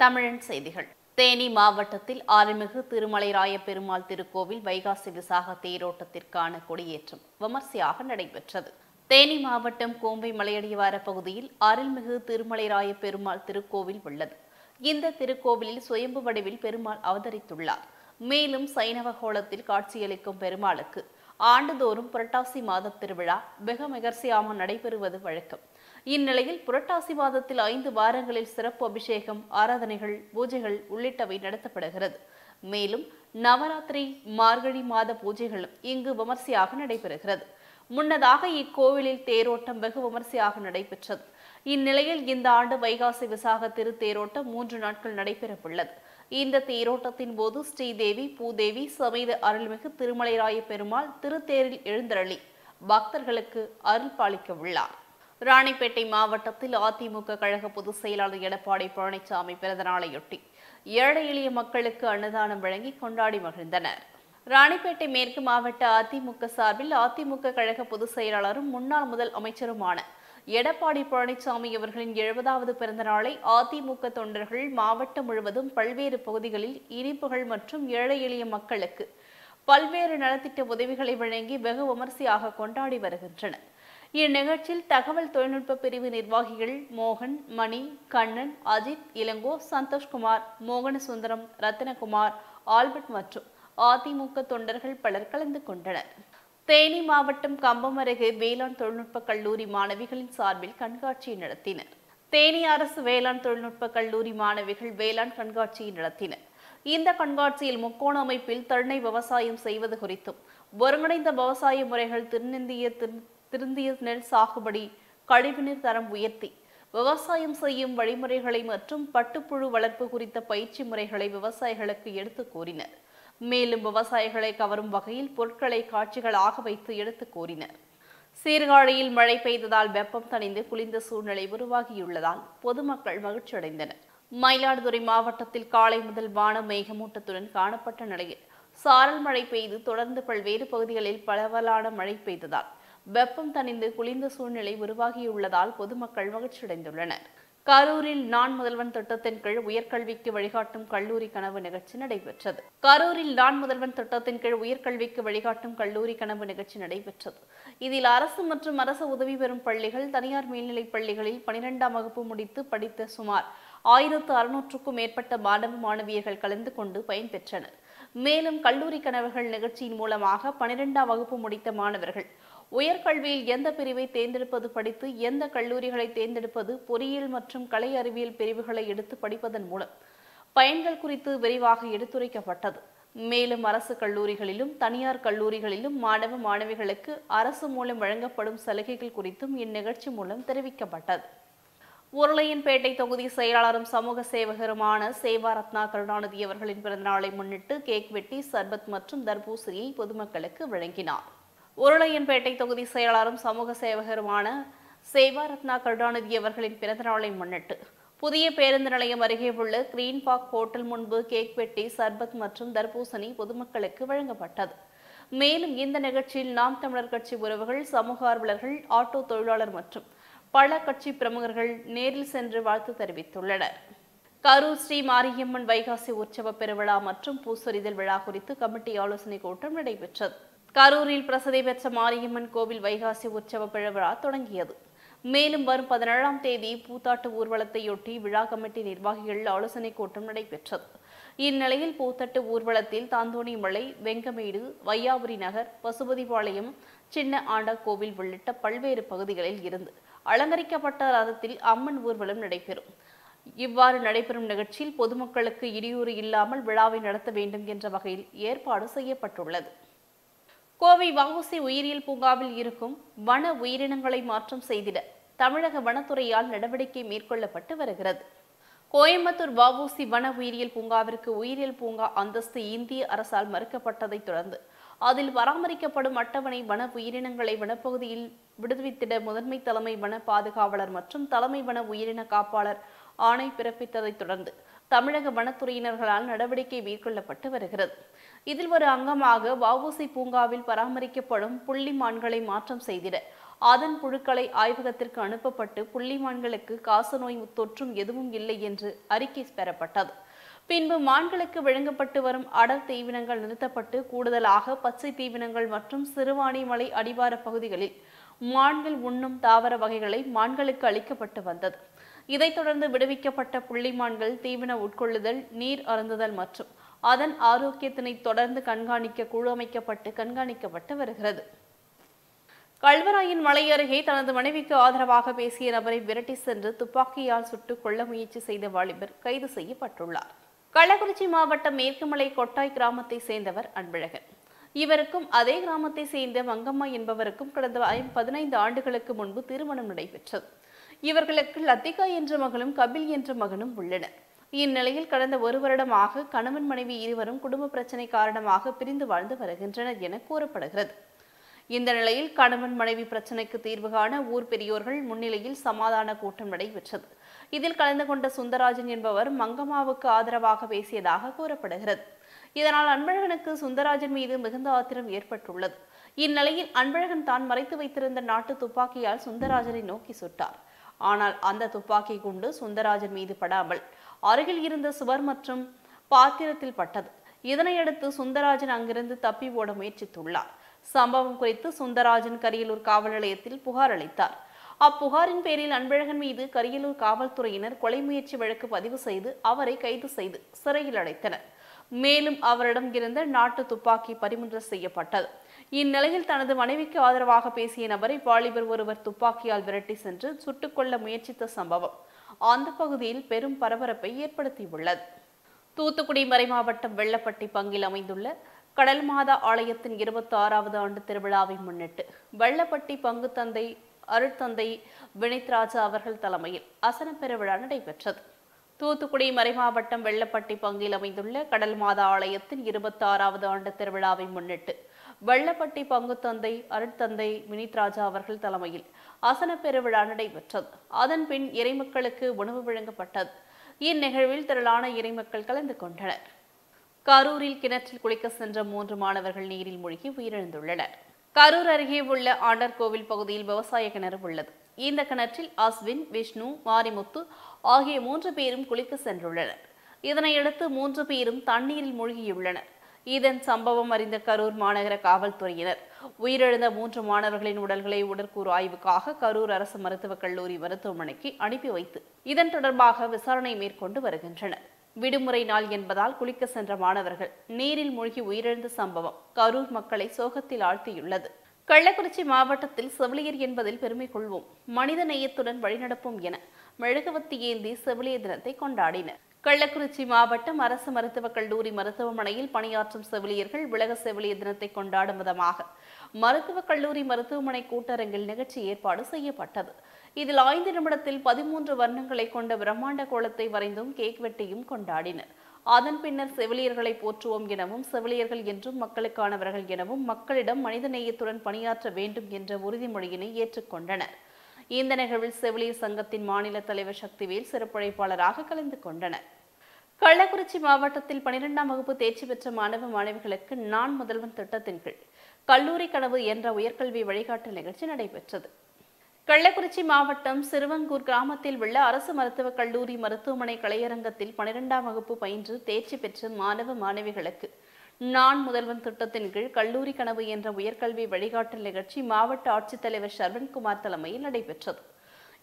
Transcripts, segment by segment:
தமிழன் செய்திகள். தேனி மாவட்டத்தில் அருள்மிகு திருமலைராய பெருமாள் திருக்கோவில் வைகாசி விசாக தேரோட்டத்திற்கான கொடியேற்றம் விமர்சையாக நடைபெற்றது. தேனி மாவட்டம் கோம்பை மலையடிவார பகுதியில் அருள்மிகு திருமலைராய பெருமாள் திருக்கோவில் உள்ளது. இந்த திருக்கோவிலில் சுயம்பு வடிவில் பெருமாள் அவதரித்துள்ளார். மேலும் சைனவ கோலத்தில் காட்சியளிக்கும் பெருமாளுக்கு ஆண்டுதோறும் புரட்டாசி மாத திருவிழா வெகு விமர்சையாக நடைபெறுவது வழக்கம். இந்நிலையில் புரட்டாசி மாதத்தில் 5 வாரங்களில் சிறப்பு அபிஷேகம், ஆராதனைகள், பூஜைகள் உள்ளிட்டவை நடத்தப்படுகிறது. மேலும் நவராத்திரி, மார்கழி மாத பூஜைகளும் இங்கு விமர்சையாக நடைபெறுகிறது. முன்னதாக இக்கோவிலில் தேரோட்டம் வெகு விமர்சையாக நடைபெற்றது. இந்நிலையில் இந்த ஆண்டு வைகாசி விசாக திருத்தேரோட்டம் 3 நாட்கள் நடைபெறவுள்ளது. இந்த தேரோட்டத்தின் போது ஸ்ரீதேவி பூதேவி சமேத அருள்மிகு திருமலைராய பெருமாள் திருத்தேரில் எழுந்தருளி பக்தர்களுக்கு அருள் பாலிக்க உள்ளார். ராணிப்பேட்டை மாவட்டத்தில் அதிமுக கழக பொதுச் செயலாளர் எடப்பாடி பழனிசாமி பிறந்த நாளையொட்டி ஏழை எளிய மக்களுக்கு அன்னதானம் வழங்கி கொண்டாடி மகிழ்ந்தனர். ராணிப்பேட்டை மேற்கு மாவட்ட அதிமுக சார்பில் அதிமுக கழக பொதுச் செயலாளரும் முன்னாள் முதல் அமைச்சருமான எடப்பாடி பழனிசாமி அவர்களின் 70வது பிறந்த நாளை அதிமுக தொண்டர்கள் மாவட்டம் முழுவதும் பல்வேறு பகுதிகளில் இனிப்புகள் மற்றும் ஏழை எளிய மக்களுக்கு பல்வேறு நலத்திட்ட உதவிகளை வழங்கி வெகு விமர்சையாக கொண்டாடி வருகின்றனர். இந்நிகழ்ச்சியில் தகவல் தொழில்நுட்ப பிரிவு நிர்வாகிகள் மோகன், மணி, கண்ணன், அஜித், இளங்கோ, சந்தோஷ்குமார், மோகனசுந்தரம், ரத்தினகுமார், ஆல்பர்ட் மற்றும் அதிமுக தொண்டர்கள் பலர் கலந்து கொண்டனர். தேனி மாவட்டம் கம்பம் அருகே வேளாண் தொழில்நுட்ப கல்லூரி மாணவிகளின் சார்பில் கண்காட்சியை நடத்தினர். தேனி அரசு வேளாண் தொழில்நுட்ப கல்லூரி மாணவிகள் வேளாண் கண்காட்சியை நடத்தினர். இந்த கண்காட்சியில் முக்கோண அமைப்பில் தென்னை விவசாயம் செய்வது குறித்தும், ஒருங்கிணைந்த விவசாய முறைகள், திருந்திய நெல் சாகுபடி, கழிவுநீர் தரம் உயர்த்தி விவசாயம் செய்யும் வழிமுறைகளை மற்றும் பட்டுப்புழு வளர்ப்பு குறித்த பயிற்சி முறைகளை விவசாயிகளுக்கு எடுத்து கூறினர். மேலும் விவசாயிகளை கவரும் வகையில் பொருட்களை காட்சிகளாக வைத்து எடுத்து கூறினர். சீர்காழியில் மழை பெய்ததால் வெப்பம் தணிந்து குளிர்ந்த சூழ்நிலை உருவாகியுள்ளதால் பொதுமக்கள் மகிழ்ச்சியடைந்தனர். மயிலாடுதுறை மாவட்டத்தில் காலை முதல் வானம் மேகமூட்டத்துடன் காணப்பட்ட நிலையில் சாரல் மழை பெய்து தொடர்ந்து பல்வேறு பகுதிகளில் பரவலான மழை பெய்ததால் வெப்பம் தணிந்து குளிர்ந்த சூழ்நிலை உருவாகியுள்ளதால் பொதுமக்கள் மகிழ்ச்சியடைந்துள்ளனர். கரூரில் நான் முதல்வன் திட்டத்தின் கீழ் உயர்கல்விக்கு வழிகாட்டும் கல்லூரி கனவு நிகழ்ச்சி நடைபெற்றது. கரூரில் நான் முதல்வன் திட்டத்தின் கீழ் உயர்கல்விக்கு வழிகாட்டும் கல்லூரி கனவு நிகழ்ச்சி நடைபெற்றது. இதில் அரசு மற்றும் அரசு உதவி பெறும் பள்ளிகள், தனியார் மேல்நிலைப் பள்ளிகளில் 12ஆம் வகுப்பு முடித்து படித்த சுமார் 1600க்கும் மேற்பட்ட மாணவ மாணவியர்கள் கலந்து கொண்டு பயன்பெற்றனர். மேலும் கல்லூரி கனவுகள் நிகழ்ச்சியின் மூலமாக 12ஆம் வகுப்பு முடித்த மாணவர்கள் உயர்கல்வியில் எந்த பிரிவை தேர்ந்தெடுப்பது, படித்து எந்த கல்லூரிகளை தேர்ந்தெடுப்பது, பொறியியல் மற்றும் கலை அறிவியல் பிரிவுகளை எடுத்து படிப்பதன் மூலம் பயன்கள் குறித்து விரிவாக எடுத்துரைக்கப்பட்டது. மேலும் அரசு கல்லூரிகளிலும் தனியார் கல்லூரிகளிலும் மாணவ மாணவிகளுக்கு அரசு மூலம் வழங்கப்படும் சலுகைகள் குறித்தும் இந்நிகழ்ச்சி மூலம் தெரிவிக்கப்பட்டது. உருளையன்பேட்டை தொகுதி செயலாளரும் சமூக சேவகருமான சேவா ரத்னா கருணாநிதி அவர்களின் பிறந்தநாளை முன்னிட்டு கேக் வெட்டி சர்பத் மற்றும் தர்பூசணியை பொதுமக்களுக்கு வழங்கினார். உருளையன்பேட்டை தொகுதி செயலாளரும் சமூக சேவகருமான சேவா ரத்னா கருணாநிதி அவர்களின் பிறந்தநாளை முன்னிட்டு புதிய பேருந்து நிலையம் அருகே உள்ள கிரீன் பார்க் ஹோட்டல் முன்பு கேக் வெட்டி சர்பத் மற்றும் தர்பூசணி பொதுமக்களுக்கு வழங்கப்பட்டது. மேலும் இந்த நிகழ்ச்சியில் நாம் தமிழர் கட்சி உறவுகள், சமூக ஆர்வலர்கள், ஆட்டோ தொழிலாளர் மற்றும் பல கட்சி பிரமுகர்கள் நேரில் சென்று வாழ்த்து தெரிவித்துள்ளனர். கரூர் ஸ்ரீ மாரியம்மன் வைகாசி உற்சவ பெருவிழா மற்றும் பூசொரிதல் விழா குறித்து கமிட்டி ஆலோசனை கூட்டம் நடைபெற்றது. கரூரில் பிரசித்தி பெற்ற மாரியம்மன் கோவில் வைகாசி உற்சவ பெருவிழா தொடங்கியது. மேலும் வரும் 17ஆம் தேதி பூத்தாட்டு ஊர்வலத்தையொட்டி விழா கமிட்டி நிர்வாகிகள் ஆலோசனை கூட்டம் நடைபெற்றது. இந்நிலையில் பூத்தட்டு ஊர்வலத்தில் தாந்தோணிமலை, வெங்கமேடு, வையாபுரி நகர், பசுபதிபாளையம், சின்ன ஆண்டா கோவில் உள்ளிட்ட பல்வேறு பகுதிகளில் இருந்து அலங்கரிக்கப்பட்ட ரதத்தில் அம்மன் ஊர்வலம் நடைபெறும். இவ்வாறு நடைபெறும் நிகழ்ச்சியில் பொதுமக்களுக்கு இடையூறு இல்லாமல் விழாவை நடத்த வேண்டும் என்ற வகையில் ஏற்பாடு செய்யப்பட்டுள்ளது. கோவை வ.உ.சி. உயிரியல் பூங்காவில் இருக்கும் வன உயிரினங்களை மாற்றம் செய்திட தமிழக வனத்துறையால் நடவடிக்கை மேற்கொள்ளப்பட்டு வருகிறது. கோயம்புத்தூர் வ.உ.சி. வன உயிரியல் பூங்காவிற்கு உயிரியல் பூங்கா அந்தஸ்து இந்திய அரசால் மறுக்கப்பட்டதை தொடர்ந்து அதில் பராமரிக்கப்படும் அட்டவணை வன உயிரினங்களை வனப்பகுதியில் விடுவித்திட முதன்மை தலைமை வன பாதுகாவலர் மற்றும் தலைமை வன உயிரின காப்பாளர் ஆணை பிறப்பித்ததை தொடர்ந்து தமிழக வனத்துறையினர்களால் நடவடிக்கை மேற்கொள்ளப்பட்டு வருகிறது. இதில் ஒரு அங்கமாக வ.உ.சி. பூங்காவில் பராமரிக்கப்படும் புள்ளி மான்களை மாற்றம் செய்திட அதன் புழுக்களை ஆய்வகத்திற்கு அனுப்பப்பட்டு புள்ளிமான்களுக்கு காசநோய் தொற்றும் எதுவும் இல்லை என்று அறிக்கை பெறப்பட்டது. பின்பு மான்களுக்கு வழங்கப்பட்டு வரும் அடர் தீவனங்கள் நிறுத்தப்பட்டு கூடுதலாக பச்சை தீவனங்கள் மற்றும் சிறுவாணி மலை அடிவார பகுதிகளில் மான்கள் உண்ணும் தாவர வகைகளை மான்களுக்கு அளிக்கப்பட்டு வந்தது. இதைத் தொடர்ந்து விடுவிக்கப்பட்ட புள்ளிமான்கள் தீவன உட்கொள்ளுதல், நீர் அருந்துதல் மற்றும் அதன் ஆரோக்கியத்தினை தொடர்ந்து கண்காணிக்க குழு அமைக்கப்பட்டு கண்காணிக்கப்பட்டு வருகிறது. கல்வராயன் மலை அருகே தனது மனைவிக்கு ஆதரவாக பேசிய நபரை விரட்டி சென்று துப்பாக்கியால் சுட்டுக் கொள்ள முயற்சி செய்த வாலிபர் கைது செய்யப்பட்டுள்ளார். கள்ளக்குறிச்சி மாவட்டம் மேற்குமலை கொட்டாய் கிராமத்தை சேர்ந்தவர் அன்பழகன். இவருக்கும் அதே கிராமத்தை சேர்ந்த மங்கம்மா என்பவருக்கும் கடந்த 15 ஆண்டுகளுக்கு முன்பு திருமணம் நடைபெற்றது. இவர்களுக்கு லத்திகா என்ற மகளும் கபில் என்ற மகனும் உள்ளனர். இந்நிலையில் கடந்த 1 வருடமாக கணவன் மனைவி இருவரும் குடும்ப பிரச்சனை காரணமாக பிரிந்து வாழ்ந்து வருகின்றனர் என கூறப்படுகிறது. இந்த நிலையில் கணவன் மனைவி பிரச்சனைக்கு தீர்வு காண ஊர் பெரியோர்கள் முன்னிலையில் சமாதான கூட்டம் நடைபெற்றது. இதில் கலந்து கொண்ட சுந்தராஜன் என்பவர் மங்கம்மாவுக்கு ஆதரவாக பேசியதாக கூறப்படுகிறது. இதனால் அன்பழகனுக்கு சுந்தராஜன் மீது மிகுந்த ஆத்திரம் ஏற்பட்டுள்ளது. இந்நிலையில் அன்பழகன் தான் மறைத்து வைத்திருந்த நாட்டு துப்பாக்கியால் சுந்தராஜனை நோக்கி சுட்டார். ஆனால் அந்த துப்பாக்கி குண்டு சுந்தராஜன் மீது படாமல் அருகில் இருந்த சுவர் மற்றும் பாத்திரத்தில் பட்டது. இதனையடுத்து சுந்தராஜன் அங்கிருந்து தப்பி ஓட முயற்சித்துள்ளார். சம்பவம் குறித்து சுந்தராஜன் கரியலூர் காவல் நிலையத்தில் புகார் அளித்தார். அப்புகாரின் பேரில் அன்பழகன் மீது கரியலூர் காவல்துறையினர் கொலை முயற்சி வழக்கு பதிவு செய்து அவரை கைது செய்து சிறையில் அடைத்தனர். மேலும் அவரிடம் இருந்த நாட்டு துப்பாக்கி பறிமுதல் செய்யப்பட்டது. இந்நிலையில் தனது மனைவிக்கு ஆதரவாக பேசிய நபரை வாலிபர் ஒருவர் துப்பாக்கியால் விரட்டி சென்று சுட்டுக்கொள்ள முயற்சித்த சம்பவம் அந்த பகுதியில் பெரும் பரபரப்பை ஏற்படுத்தியுள்ளது. தூத்துக்குடி மறைமாவட்டம் வெள்ளப்பட்டி பங்கில் அமைந்துள்ள கடல் மாதா ஆலயத்தின் 26வது ஆண்டு திருவிழாவை முன்னிட்டு வெள்ளப்பட்டி பங்கு தந்தை அருட்தந்தை வினித் ராஜா அவர்கள் தலைமையில் அசன பெருவிழா நடைபெற்றது. தூத்துக்குடி மறைமாவட்டம் வெள்ளப்பட்டி பங்கில் அமைந்துள்ள கடல் மாதா ஆலயத்தின் 26வது ஆண்டு திருவிழாவை முன்னிட்டு வெள்ளப்பட்டி பங்கு தந்தை அருட்தந்தை வினித் ராஜா அவர்கள் தலைமையில் அசன பெருவிழா நடைபெற்றது. அதன் பின் இறைமக்களுக்கு உணவு வழங்கப்பட்டது. இந்நிகழ்வில் திரளான இறைமக்கள் கலந்து கொண்டனர். கரூரில் கிணற்றில் குளிக்க சென்ற 3 மாணவர்கள் நீரில் மூழ்கி உயிரிழந்துள்ளனர். கரூர் அருகே உள்ள ஆண்டர் கோவில் பகுதியில் விவசாய கிணறு உள்ளது. இந்த கிணற்றில் அஸ்வின், விஷ்ணு, மாரிமுத்து ஆகிய 3 பேரும் குளிக்க சென்றுள்ளனர். இதனையடுத்து 3 பேரும் தண்ணீரில் மூழ்கியுள்ளனர். இதன் சம்பவம் அறிந்த கரூர் மாநகர காவல்துறையினர் உயிரிழந்த 3 மாணவர்களின் உடல்களை உடற்கூறு ஆய்வுக்காக கரூர் அரசு மருத்துவக் கல்லூரி மருத்துவமனைக்கு அனுப்பி வைத்து இதன் தொடர்பாக விசாரணை மேற்கொண்டு வருகின்றனர். விடுமுறை நாள் என்பதால் குளிக்க சென்ற மாணவர்கள் நீரில் மூழ்கி உயிரிழந்த சம்பவம் கரூர் மக்களை சோகத்தில் ஆழ்த்தியுள்ளது. கள்ளக்குறிச்சி மாவட்டத்தில் செவிலியர் என்பதில் பெருமை கொள்வோம், மனித நேயத்துடன் வழிநடப்போம் என மெழுகுவர்த்தி ஏந்தி செவிலியர் தினத்தை கொண்டாடினர். கள்ளக்குறிச்சி மாவட்டம் அரசு மருத்துவக் கல்லூரி மருத்துவமனையில் பணியாற்றும் செவிலியர்கள் உலக செவிலியர் தினத்தை கொண்டாடும் விதமாக மருத்துவக் கல்லூரி மருத்துவமனை கூட்டரங்கில் நிகழ்ச்சி ஏற்பாடு செய்யப்பட்டது. இதில் 5 நிமிடத்தில் 13 வர்ணங்களை கொண்ட பிரம்மாண்ட கோலத்தை வரைந்தும் கேக் வெட்டியும் கொண்டாடினர். அதன் பின்னர் செவிலியர்களை போற்றுவோம் எனவும் செவிலியர்கள் என்றும் மக்களுக்கானவர்கள் எனவும் மக்களிடம் மனித நேயத்துடன் பணியாற்ற வேண்டும் என்ற உறுதிமொழியினை ஏற்றுக்கொண்டனர். இந்த நிகழ்வில் செவிலியர் சங்கத்தின் மாநில தலைவர் சக்திவேல் சிறப்புழைப்பாளராக கலந்து கொண்டனர். கள்ளக்குறிச்சி மாவட்டத்தில் 12ஆம் வகுப்பு தேர்ச்சி பெற்ற மாணவ மாணவிகளுக்கு நான் முதல்வன் திட்டத்தின் கீழ் கல்லூரி கனவு என்ற உயர்கல்வி வழிகாட்டல் நிகழ்ச்சி நடைபெற்றது. கள்ளக்குறிச்சி மாவட்டம் சிறுவங்கூர் கிராமத்தில் உள்ள அரசு மருத்துவக் கல்லூரி மருத்துவமனை கலையரங்கத்தில் 12ஆம் வகுப்பு பயின்று தேர்ச்சி பெற்ற மாணவ மாணவிகளுக்கு நான் முதல்வன் திட்டத்தின் கீழ் கல்லூரி கனவு என்ற உயர்கல்வி வழிகாட்டல் நிகழ்ச்சி மாவட்ட ஆட்சித்தலைவர் சர்வன்குமார் தலைமையில் நடைபெற்றது.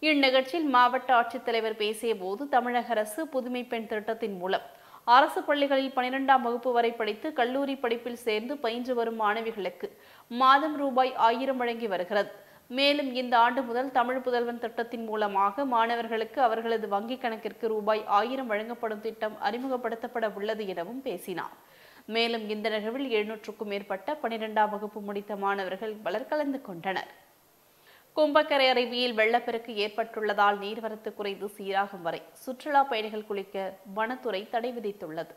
இந்நிகழ்ச்சியில் மாவட்ட ஆட்சித்தலைவர் பேசிய போது தமிழக அரசு புதுமை பெண் திட்டத்தின் மூலம் அரசு பள்ளிகளில் 12ஆம் வகுப்பு வரை படித்து கல்லூரி படிப்பில் சேர்ந்து பயின்று வரும் மாணவிகளுக்கு மாதம் ரூபாய் 1000 வழங்கி வருகிறது. மேலும் இந்த ஆண்டு முதல் தமிழ் புதல்வன் திட்டத்தின் மூலமாக மாணவர்களுக்கு அவர்களது வங்கிக் கணக்கிற்கு ரூபாய் 1000 வழங்கப்படும் திட்டம் அறிமுகப்படுத்தப்பட உள்ளது எனவும் பேசினார். மேலும் இந்த நிகழ்வில் 700க்கும் மேற்பட்ட 12ஆம் வகுப்பு முடித்த மாணவர்கள் பலர் கலந்து கொண்டனர். கும்பக்கரை அருவியில் வெள்ளப்பெருக்கு ஏற்பட்டுள்ளதால் நீர்வரத்து குறைந்து சீராகும் வரை சுற்றுலா பயணிகள் குளிக்க வனத்துறை தடை விதித்துள்ளது.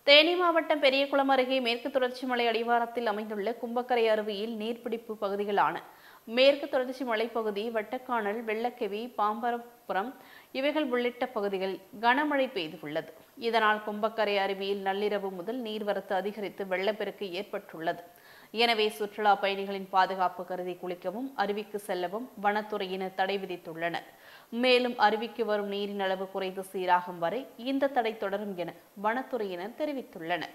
தேனி மாவட்டம் பெரியகுளம் அருகே மேற்கு தொடர்ச்சி மலை அடிவாரத்தில் அமைந்துள்ள கும்பக்கரை அருவியில் நீர்பிடிப்பு பகுதிகளான மேற்கு தொடர்ச்சி மலைப்பகுதி, வட்டக்கானல், வெள்ளக்கெவி, பாம்பரம் விழுப்புரம் இவைகள் உள்ளிட்ட பகுதிகளில் கனமழை பெய்துள்ளது. இதனால் கும்பக்கரை அருவியில் நள்ளிரவு முதல் நீர்வரத்து அதிகரித்து வெள்ளப்பெருக்கு ஏற்பட்டுள்ளது. எனவே சுற்றுலா பயணிகளின் பாதுகாப்பு கருதி குளிக்கவும் அருவிக்கு செல்லவும் வனத்துறையினர் தடை விதித்துள்ளனர். மேலும் அருவிக்கு வரும் நீரின் அளவு குறைந்து சீராகும் வரை இந்த தடை தொடரும் என வனத்துறையினர் தெரிவித்துள்ளனர்.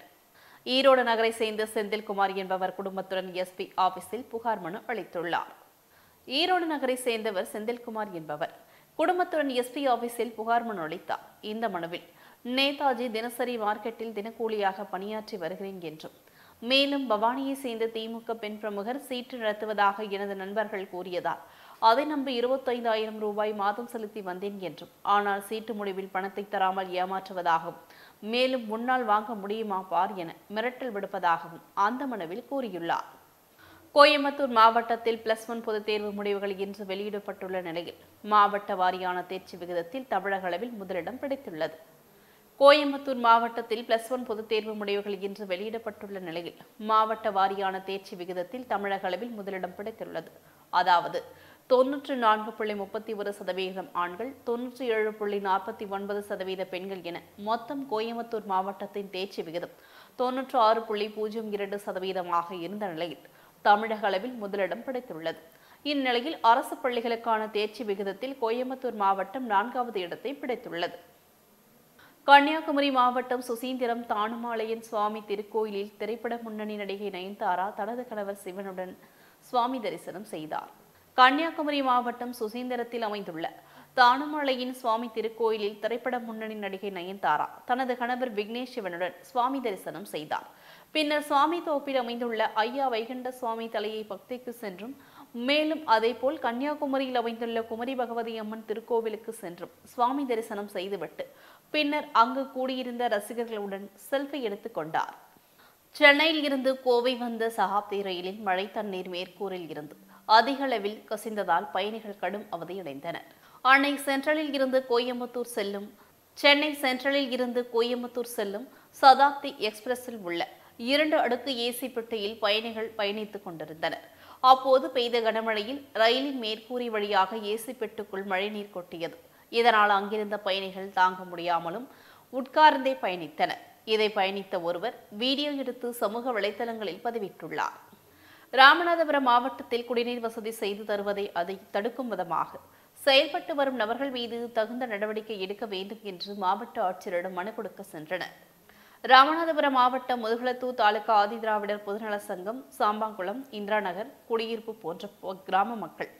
ஈரோடு நகரை சேர்ந்த செந்தில்குமார் என்பவர் குடும்பத்துடன் எஸ்பி ஆபீஸில் புகார் மனு அளித்துள்ளார். ஈரோடு நகரை சேர்ந்தவர் செந்தில்குமார் என்பவர் குடும்பத்துடன் எஸ்பி ஆபீஸில் புகார் மனு அளித்தார். இந்த மனுவில் நேதாஜி தினசரி மார்க்கெட்டில் தினக்கூலியாக பணியாற்றி வருகிறேன் என்றும், மேலும் பவானியை சேர்ந்த திமுக பெண் பிரமுகர் சீட்டு நடத்துவதாக எனது நண்பர்கள் கூறியதால் அதை நம்பி 25,000 ரூபாய் மாதம் செலுத்தி வந்தேன் என்றும், ஆனால் சீட்டு முடிவில் பணத்தை தராமல் ஏமாற்றுவதாகவும், மேலும் முன்னால் வாங்க முடியுமா பார் என மிரட்டல் விடுப்பதாகவும் அந்த மனுவில் கூறியுள்ளார். கோயம்புத்தூர் மாவட்டத்தில் +1 பொதுத் தேர்வு முடிவுகள் இன்று வெளியிடப்பட்டுள்ள நிலையில் மாவட்ட வாரியான தேர்ச்சி விகிதத்தில் தமிழக அளவில் முதலிடம் பிடித்துள்ளது. கோயம்புத்தூர் மாவட்டத்தில் +1 பொதுத் தேர்வு முடிவுகள் இன்று வெளியிடப்பட்டுள்ள நிலையில் மாவட்ட வாரியான தேர்ச்சி விகிதத்தில் தமிழக அளவில் முதலிடம் பிடித்துள்ளது. அதாவது 94.31% ஆண்கள், 97.49% பெண்கள் என மொத்தம் கோயம்புத்தூர் மாவட்டத்தின் தேர்ச்சி விகிதம் 96.02% இருந்த நிலையில் தமிழக அளவில் முதலிடம் பிடித்துள்ளது. இந்நிலையில் அரசு பள்ளிகளுக்கான தேர்ச்சி விகிதத்தில் கோயம்புத்தூர் மாவட்டம் 4வது இடத்தை பிடித்துள்ளது. கன்னியாகுமரி மாவட்டம் சுசீந்திரம் தானுமாலயன் சுவாமி திருக்கோயிலில் திரைப்பட முன்னணி நடிகை நயன்தாரா தனது கணவர் சிவனுடன் சுவாமி தரிசனம் செய்தார். கன்னியாகுமரி மாவட்டம் சுசீந்திரத்தில் அமைந்துள்ள தானுமலையின் சுவாமி திருக்கோயிலில் திரைப்பட முன்னணி நடிகை நயன்தாரா தனது கணவர் விக்னேஷ் சிவனுடன் சுவாமி தரிசனம் செய்தார். பின்னர் சுவாமி தோப்பில் அமைந்துள்ள ஐயா வைகுண்ட சுவாமி தலையை பக்திக்கு சென்றும், மேலும் அதேபோல் கன்னியாகுமரியில் அமைந்துள்ள குமரி பகவதி அம்மன் திருக்கோவிலுக்கு சென்றும் சுவாமி தரிசனம் செய்துவிட்டு பின்னர் அங்கு கூடியிருந்த ரசிகர்களுடன் செல்ஃபி எடுத்துக் கொண்டார். சென்னையில் இருந்து கோவை வந்த சகாப்தி ரயிலில் மழை தண்ணீர் மேற்கூரில் இருந்து அதிக அளவில் கசிந்ததால் பயணிகள் கடும் அவதியடைந்தனர். சென்னை சென்ட்ரலில் இருந்து கோயம்புத்தூர் செல்லும் சதாப்தி எக்ஸ்பிரஸில் உள்ள 2 அடுக்கு ஏசி பெட்டியில் பயணிகள் பயணித்துக் கொண்டிருந்தனர். அப்போது பெய்த கனமழையில் ரயிலின் மேற்கூரை வழியாக ஏசி பெட்டிக்குள் மழைநீர் கொட்டியது. இதனால் அங்கிருந்த பயணிகள் தாங்க முடியாமலும் உட்கார்ந்தே பயணித்தனர். இதை பயணித்த ஒருவர் வீடியோ எடுத்து சமூக வலைதளங்களில் பதிவிட்டுள்ளார். ராமநாதபுரம் மாவட்டத்தில் குடிநீர் வசதி செய்து தருவதை அதை தடுக்கும் விதமாக செயல்பட்டு வரும் நபர்கள் மீது தகுந்த நடவடிக்கை எடுக்க வேண்டும் என்று மாவட்ட ஆட்சியரிடம் மனு கொடுக்க சென்றனர். ராமநாதபுரம் மாவட்டம் முதுகுளத்தூர் தாலுகா ஆதிதிராவிடர் பொதுநல சங்கம், சாம்பாங்குளம், இந்திரா நகர், குடியிருப்பு போன்ற கிராம மக்கள்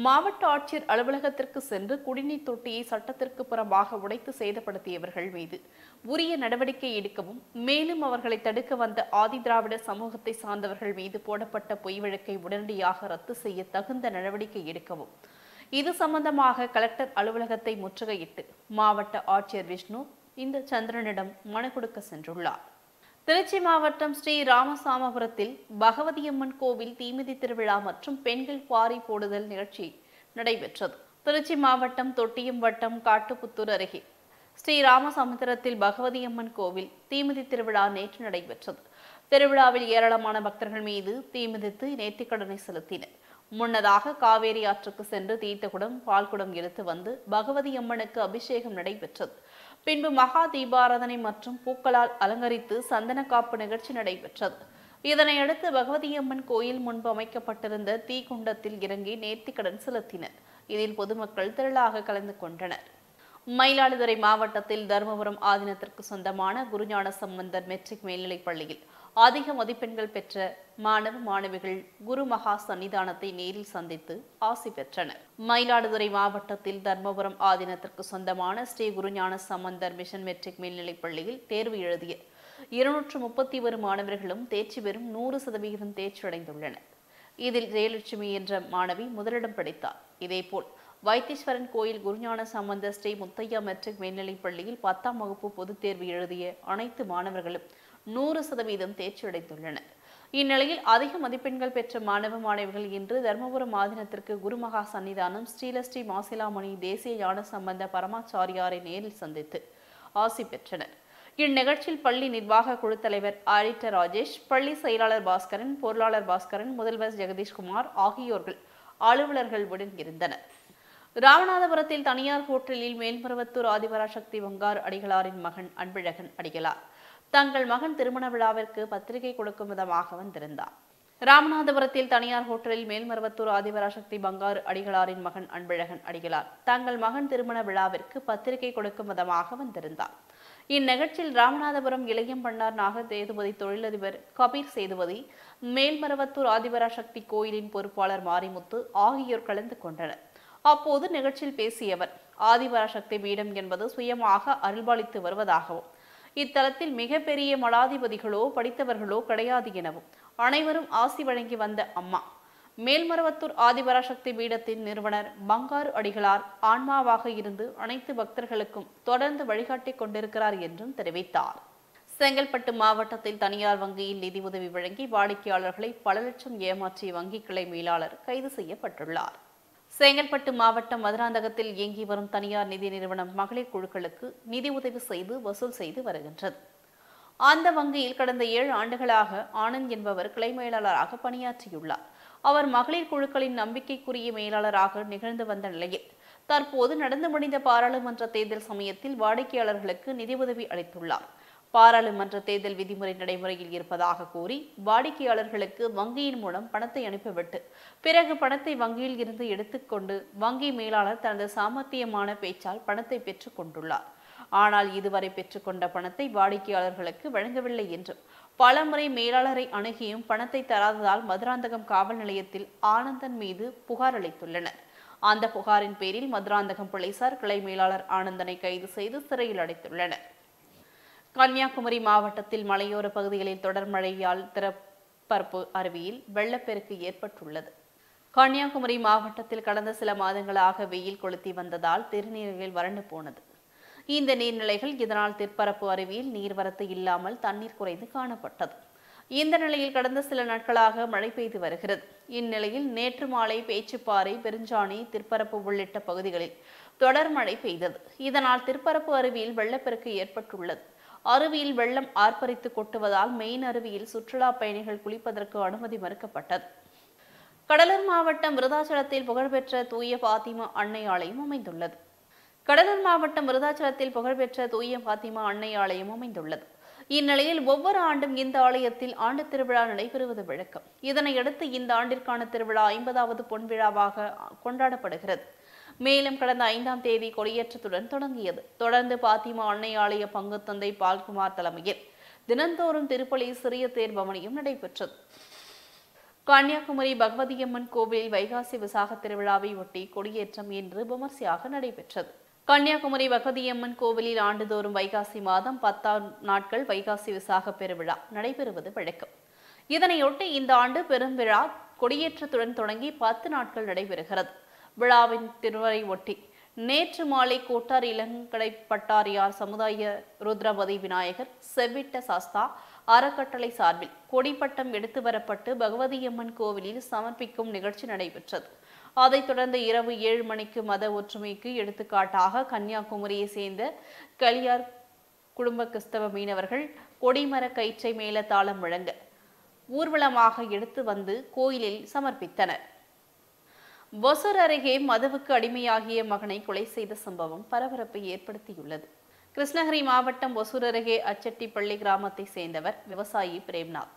மாவட்ட ஆட்சியர் அலுவலகத்திற்கு சென்று குடிநீர் தொட்டியை சட்டத்திற்கு புறம்பாக உடைத்து சேதப்படுத்தியவர்கள் மீது உரிய நடவடிக்கை எடுக்கவும், மேலும் அவர்களை தடுக்க வந்த ஆதிதிராவிடர் சமூகத்தை சார்ந்தவர்கள் மீது போடப்பட்ட பொய் வழக்கை உடனடியாக ரத்து செய்ய தகுந்த நடவடிக்கை எடுக்கவும், இது சம்பந்தமாக கலெக்டர் அலுவலகத்தை முற்றுகையிட்டு மாவட்ட ஆட்சியர் விஷ்ணு இந்த சந்திரனிடம் மனு கொடுக்க சென்றுள்ளார். திருச்சி மாவட்டம் ஸ்ரீ ராமசாமபுரத்தில் பகவதியம்மன் கோவில் தீமிதி திருவிழா மற்றும் பெண்கள் பாரி போடுதல் நிகழ்ச்சி நடைபெற்றது. திருச்சி மாவட்டம் தொட்டியம் வட்டம் காட்டுப்புத்தூர் அருகே ஸ்ரீ ராமசமுத்திரத்தில் பகவதியம்மன் கோவில் தீமிதி திருவிழா நேற்று நடைபெற்றது. திருவிழாவில் ஏராளமான பக்தர்கள் மீது தீமிதித்து நேர்த்திக்கடனை செலுத்தினர். முன்னதாக காவேரி ஆற்றுக்கு சென்று தீர்த்தகுடம், பால்குடம் எடுத்து வந்து பகவதி அம்மனுக்கு அபிஷேகம் நடைபெற்றது. பின்பு மகா தீபாராதனை மற்றும் பூக்களால் அலங்கரித்து சந்தன காப்பு நிகழ்ச்சி நடைபெற்றது. இதனையடுத்து பகவதியம்மன் கோயில் முன்பு அமைக்கப்பட்டிருந்த தீக்குண்டத்தில் இறங்கி நேர்த்திக்கடன் செலுத்தினர். இதில் பொதுமக்கள் திரளாக கலந்து கொண்டனர். மயிலாடுதுறை மாவட்டத்தில் தர்மபுரம் ஆதீனத்திற்கு சொந்தமான குருஞான சம்பந்தர் மெட்ரிக் மேல்நிலைப் பள்ளியில் அதிக மதிப்பெண்கள் பெற்ற மாணவ மாணவிகள் குரு மகா சன்னிதானத்தை நேரில் சந்தித்து ஆசி பெற்றனர். மயிலாடுதுறை மாவட்டத்தில் தர்மபுரம் ஆதீனத்திற்கு சொந்தமான ஸ்ரீ குருஞான சம்பந்தர் மிஷன் மெட்ரிக் மேல்நிலைப் பள்ளியில் தேர்வு எழுதிய 231 மாணவர்களும் தேர்ச்சி பெறும் 100% தேர்ச்சி அடைந்துள்ளனர். இதில் ஜெயலட்சுமி என்ற மாணவி முதலிடம் பிடித்தார். இதேபோல் வைத்தீஸ்வரன் கோயில் குருஞான சம்பந்தர் ஸ்ரீ முத்தையா மெட்ரிக் மேல்நிலைப் பள்ளியில் 10ஆம் வகுப்பு பொதுத் தேர்வு எழுதிய அனைத்து மாணவர்களும் 100% தேர்ச்சி அடைந்துள்ளனர். இந்நிலையில் அதிக மதிப்பெண்கள் பெற்ற மாணவ மாணவிகள் இன்று தர்மபுரம் ஆதீனத்திற்கு குருமகா சன்னிதானம் ஸ்ரீலஸ்ரீ மாசிலாமணி தேசிய ஞான சம்பந்த பரமாச்சாரியாரை நேரில் சந்தித்து ஆசி பெற்றனர். இந்நிகழ்ச்சியில் பள்ளி நிர்வாக குழு தலைவர் ஆடிட்டர் ராஜேஷ், பள்ளி செயலாளர் பாஸ்கரன், பொருளாளர் பாஸ்கரன், முதல்வர் ஜெகதீஷ்குமார் ஆகியோர்கள் அலுவலர்கள் உடன் இருந்தனர். ராமநாதபுரத்தில் தனியார் ஹோட்டலில் மேல்மருவத்தூர் ஆதிபராசக்தி பங்காரு அடிகளாரின் மகன் அன்பழகன் அடிகளார் தங்கள் மகன் திருமண விழாவிற்கு பத்திரிகை கொடுக்கும் விதமாக வந்திருந்தார். ராமநாதபுரத்தில் தனியார் ஹோட்டலில் மேல்மருவத்தூர் ஆதிபராசக்தி பங்காரு அடிகளாரின் மகன் அன்பழகன் அடிகளார் தங்கள் மகன் திருமண விழாவிற்கு பத்திரிகை கொடுக்கும் விதமாக வந்திருந்தார். இந்நிகழ்ச்சியில் ராமநாதபுரம் இளையம்பண்ணார் நாகர் சேதுபதி தொழிலதிபர் கபீர் சேதுபதி, மேல்மருவத்தூர் ஆதிபராசக்தி கோயிலின் பொறுப்பாளர் மாரிமுத்து ஆகியோர் கலந்து கொண்டனர். அப்போது நிகழ்ச்சியில் பேசிய அவர், ஆதிபராசக்தி பீடம் என்பது சுயமாக அருள்பாலித்து வருவதாகவும் இத்தலத்தில் மிகப்பெரிய மடாதிபதிகளோ படித்தவர்களோ கிடையாது எனவும் அனைவரும் ஆசி வழங்கி வந்த அம்மா மேல்மருவத்தூர் ஆதிபராசக்தி பீடத்தின் நிறுவனர் பங்காரு அடிகளார் ஆன்மாவாக இருந்து அனைத்து பக்தர்களுக்கும் தொடர்ந்து வழிகாட்டி கொண்டிருக்கிறார் என்றும் தெரிவித்தார். செங்கல்பட்டு மாவட்டத்தில் தனியார் வங்கியில் நிதி உதவி வழங்கி வாடிக்கையாளர்களை பல லட்சம் ஏமாற்றிய வங்கி கிளை மேலாளர் கைது செய்யப்பட்டுள்ளார். செங்கல்பட்டு மாவட்டம் மதுராந்தகத்தில் இயங்கி வரும் தனியார் நிதி நிறுவனம் மகளிர் குழுக்களுக்கு நிதி உதவி செய்து வசூல் செய்து வருகின்றது. அந்த வங்கியில் கடந்த 7 ஆண்டுகளாக ஆனந்த் என்பவர் கிளை மேலாளராக பணியாற்றியுள்ளார். அவர் மகளிர் குழுக்களின் நம்பிக்கைக்குரிய மேலாளராக நிகழ்ந்து வந்த நிலையில் தற்போது நடந்து முடிந்த பாராளுமன்ற தேர்தல் சமயத்தில் வாடிக்கையாளர்களுக்கு நிதி உதவி அளித்துள்ளார். பாராளுமன்ற தேர்தல் விதிமுறை நடைமுறையில் இருப்பதாக கூறி வாடிக்கையாளர்களுக்கு வங்கியின் மூலம் பணத்தை அனுப்பிவிட்டு பிறகு பணத்தை வங்கியில் இருந்து எடுத்துக்கொண்டு வங்கி மேலாளர் தனது சாமர்த்தியமான பேச்சால் பணத்தை பெற்றுக் கொண்டுள்ளார். ஆனால் இதுவரை பெற்றுக்கொண்ட பணத்தை வாடிக்கையாளர்களுக்கு வழங்கவில்லை என்றும் பலமுறை மேலாளரை அணுகியும் பணத்தை தராததால் மதுராந்தகம் காவல் நிலையத்தில் ஆனந்தன் மீது புகார் அளித்துள்ளனர். அந்த புகாரின் பேரில் மதுராந்தகம் போலீசார் கிளை மேலாளர் ஆனந்தனை கைது செய்து சிறையில் அடைத்துள்ளனர். கன்னியாகுமரி மாவட்டத்தில் மலையோர பகுதிகளில் தொடர் மழையால் திற்பரப்பு அருவியில் வெள்ளப்பெருக்கு ஏற்பட்டுள்ளது. கன்னியாகுமரி மாவட்டத்தில் கடந்த சில மாதங்களாக வெயில் கொளுத்தி வந்ததால் திருநீர்கள் வறண்டு போனது. இந்த நீர்நிலைகள் இதனால் திற்பரப்பு அருவியில் நீர்வரத்து இல்லாமல் தண்ணீர் குறைந்து காணப்பட்டது. இந்த நிலையில் கடந்த சில நாட்களாக மழை பெய்து வருகிறது. இந்நிலையில் நேற்று மாலை பேச்சுப்பாறை, பெருஞ்சாணி, திற்பரப்பு உள்ளிட்ட பகுதிகளில் தொடர் மழை பெய்தது. இதனால் திற்பரப்பு அருவியில் வெள்ளப்பெருக்கு ஏற்பட்டுள்ளது. அருவியில் வெள்ளம் ஆர்ப்பரித்து கொட்டுவதால் மெயின் அருவியில் சுற்றுலா பயணிகள் குளிப்பதற்கு அனுமதி மறுக்கப்பட்டது. கடலூர் மாவட்டம் விருதாச்சலத்தில் புகழ்பெற்ற தூய பாத்திமா அன்னை ஆலயம் அமைந்துள்ளது. கடலூர் மாவட்டம் விருதாச்சலத்தில் புகழ்பெற்ற தூய பாத்திமா அன்னை ஆலயம் அமைந்துள்ளது. இந்நிலையில் ஒவ்வொரு ஆண்டும் இந்த ஆலயத்தில் ஆண்டு திருவிழா நடைபெறுவது வழக்கம். இதனையடுத்து இந்த ஆண்டிற்கான திருவிழா 50வது பொன்விழாவாக கொண்டாடப்படுகிறது. மேலும் கடந்த 5ஆம் தேதி கொடியேற்றத்துடன் தொடங்கியது. தொடர்ந்து பாத்திமா அன்னை ஆலய பங்குத்தந்தை பால்குமார் தலைமையில் தினந்தோறும் திருப்பலி, சிறிய தேர் பவனியும் நடைபெற்றது. கன்னியாகுமரி பகவதியம்மன் கோவிலில் வைகாசி விசாக திருவிழாவை ஒட்டி கொடியேற்றம் இன்று விமர்சையாக நடைபெற்றது. கன்னியாகுமரி பகவதியம்மன் கோவிலில் ஆண்டுதோறும் வைகாசி மாதம் 10 நாட்கள் வைகாசி விசாக பெருவிழா நடைபெறுவது வழக்கம். இதனையொட்டி இந்த ஆண்டு பெரும்விழா கொடியேற்றத்துடன் தொடங்கி 10 நாட்கள் நடைபெறுகிறது. விழாவின் திருவரை ஒட்டி நேற்று மாலை கோட்டார் இளங்கடை பட்டாரியார் சமுதாய ருத்ரபதி விநாயகர் செவ்விட்ட சாஸ்தா அறக்கட்டளை சார்பில் கொடிப்பட்டம் எடுத்து வரப்பட்டு பகவதியம்மன் கோவிலில் சமர்ப்பிக்கும் நிகழ்ச்சி நடைபெற்றது. அதைத் தொடர்ந்து இரவு 7 மணிக்கு மத ஒற்றுமைக்கு எடுத்துக்காட்டாக கன்னியாகுமரியை சேர்ந்த களியார் குடும்ப கிறிஸ்தவ மீனவர்கள் கொடிமர கயிற்றை மேல தாளம் முழங்க ஊர்வலமாக எடுத்து வந்து கோயிலில் சமர்ப்பித்தனர். ஒசூர் அருகே மதுவுக்கு அடிமையாகிய மகனை கொலை செய்த சம்பவம் பரபரப்பை ஏற்படுத்தியுள்ளது. கிருஷ்ணகிரி மாவட்டம் ஒசூர் அருகே அச்சட்டிப்பள்ளி கிராமத்தை சேர்ந்தவர் விவசாயி பிரேம்நாத்.